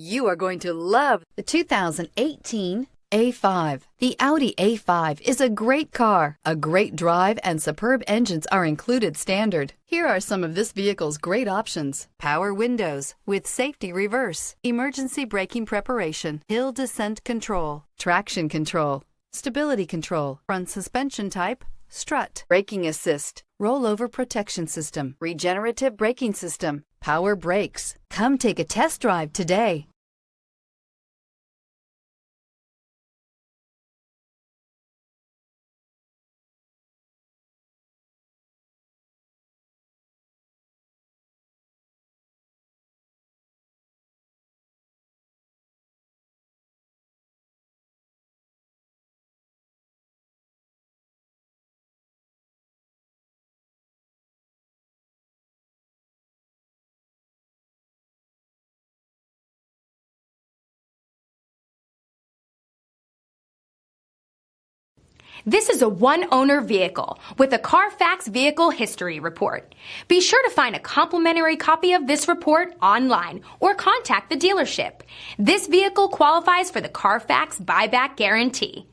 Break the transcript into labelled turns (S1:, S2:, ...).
S1: You are going to love the 2018 A5. The Audi A5 is a great car. A great drive and superb engines are included standard. Here are some of this vehicle's great options: power windows with safety reverse, emergency braking preparation, hill descent control, traction control, stability control, front suspension type, strut, braking assist, rollover protection system, regenerative braking system, power brakes. Come take a test drive today.
S2: This is a one-owner vehicle with a Carfax Vehicle History Report. Be sure to find a complimentary copy of this report online or contact the dealership. This vehicle qualifies for the Carfax Buyback Guarantee.